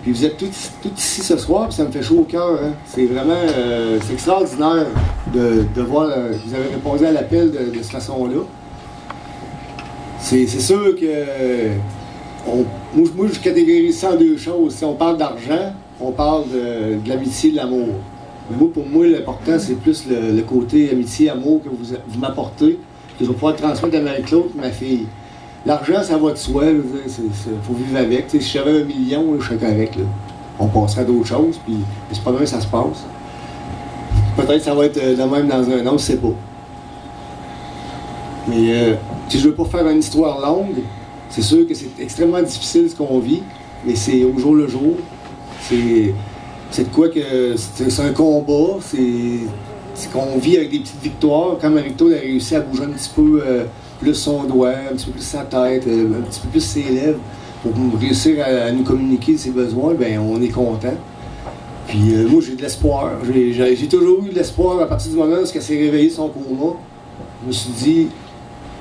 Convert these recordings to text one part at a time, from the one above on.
Puis vous êtes tous ici ce soir, puis ça me fait chaud au cœur. Hein. C'est vraiment c'est extraordinaire de voir que vous avez répondu à l'appel de cette façon-là. C'est sûr que moi, je catégorise ça en deux choses. Si on parle d'argent, on parle de l'amitié, de l'amour. Mais moi, pour moi, l'important, c'est plus le côté amitié, amour que vous m'apportez, que je vais pouvoir transmettre à Marie-Claude, ma fille. L'argent, ça va de soi, il faut vivre avec. T'sais, si j'avais 1 million, là, je serais correct. Là. On passerait à d'autres choses, puis c'est pas demain que ça se passe. Peut-être que ça va être de même dans un an, je sais pas. Mais si je veux pas faire une histoire longue, c'est sûr que c'est extrêmement difficile ce qu'on vit, mais c'est au jour le jour. C'est de quoi que c'est un combat, c'est qu'on vit avec des petites victoires. Quand Marie-Claude a réussi à bouger un petit peu plus son doigt, un petit peu plus sa tête, un petit peu plus ses lèvres, pour réussir à nous communiquer ses besoins, bien on est content. Puis moi j'ai de l'espoir. J'ai toujours eu de l'espoir à partir du moment où elle s'est réveillée de son coma. Je me suis dit,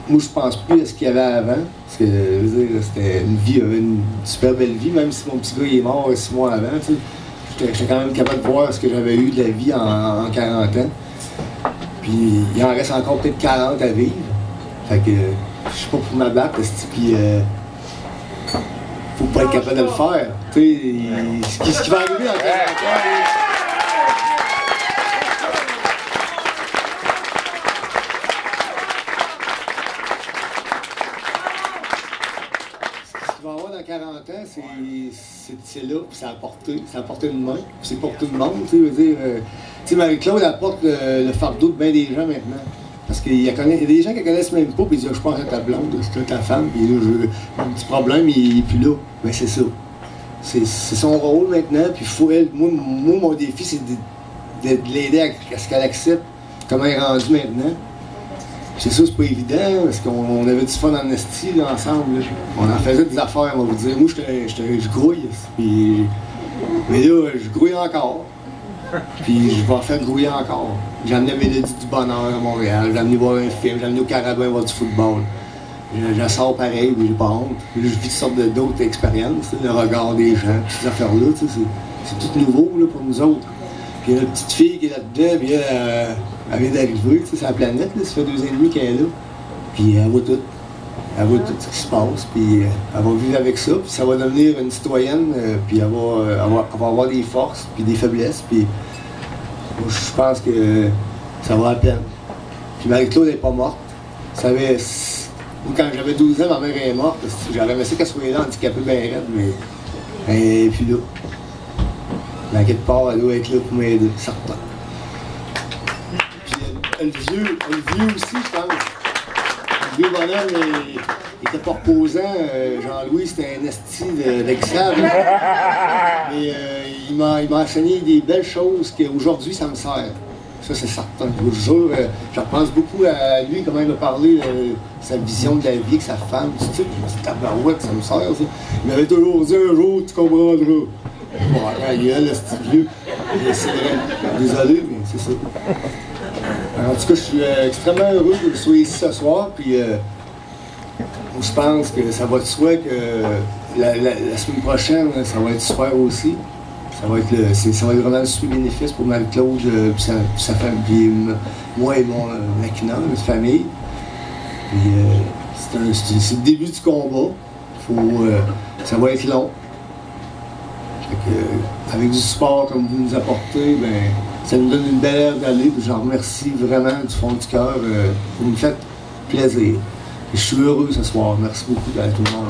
moi je pense plus à ce qu'il y avait avant. Parce que c'était une super belle vie, même si mon petit gars il est mort 6 mois avant. J'étais quand même capable de voir ce que j'avais eu de la vie en 40 ans. Puis il en reste encore peut-être 40 à vivre. Fait que je suis pas pour m'abattre, puis faut pas être capable de le faire. Tu sais, ce qui va arriver en 40 ans. Ce qu'il va y avoir dans 40 ans, c'est là, puis c'est à portée de main, puis c'est pour tout le monde, tu sais, je veux dire. Tu sais, Marie-Claude apporte le fardeau de bien des gens maintenant. Parce qu'il y a des gens qui ne connaissent même pas, puis ils disent, je pense à ta blonde, c'est ta femme, puis là, j'ai un petit problème, il n'est plus là. Mais c'est ça. C'est son rôle maintenant, puis moi, mon défi, c'est de l'aider à ce qu'elle accepte comment elle est rendue maintenant. C'est ça, c'est pas évident, parce qu'on avait du fun en esti ensemble. Là. On en faisait des affaires, on va vous dire. Moi, je grouille. Mais là, je grouille encore. Puis je vais en faire grouiller encore. J'ai amené Mélodie du Bonheur à Montréal, j'ai amené voir un film, j'ai amené au Carabin voir du football. Je sors pareil, mais j'ai pas honte. Puis là, je vis toutes sortes d'autres expériences, le regard des gens, toutes ces affaires-là, c'est tout nouveau là, pour nous autres. Puis il y a une petite fille qui est là-dedans, puis elle vient d'arriver, c'est la planète, là, ça fait 2 ans et demi qu'elle est là. Puis elle voit tout. Elle voit tout ce qui se passe, puis elle va vivre avec ça, puis ça va devenir une citoyenne, puis elle va avoir des forces, puis des faiblesses, puis moi, je pense que ça vaut la peine. Puis Marie-Claude n'est pas morte. Quand j'avais 12 ans, ma mère est morte, j'aurais aimé ça qu'elle soit là, handicapée bien raide, mais elle n'est plus là. Dans quelque part, elle doit être là pour m'aider, certain. Puis le vieux aussi, je pense. Le vieux bonhomme, il était pas reposant. Jean-Louis, c'était un esti d'excave. Mais il m'a enseigné des belles choses qu'aujourd'hui, ça me sert. Ça, c'est certain. Je vous jure, je repense beaucoup à lui, comment il m'a parlé de sa vision de la vie avec sa femme. Tu sais, je me suis dit, tabarouette, ça me sert, ça. Il m'avait toujours dit, un jour, tu comprendras. Bon, la gueule, c'est vieux. C'est vrai. Désolé, mais c'est ça. Alors, en tout cas, je suis extrêmement heureux que vous soyez ici ce soir, puis je pense que ça va de soi que la semaine prochaine, ça va être super aussi. Ça va être vraiment un super bénéfice pour Marie-Claude et sa famille, puis moi et ma famille. C'est le début du combat. Ça va être long. Avec du support comme vous nous apportez, ben, ça nous donne une belle heure d'aller. Je remercie vraiment du fond du cœur. Vous me faites plaisir. Et je suis heureux ce soir. Merci beaucoup à tout le monde.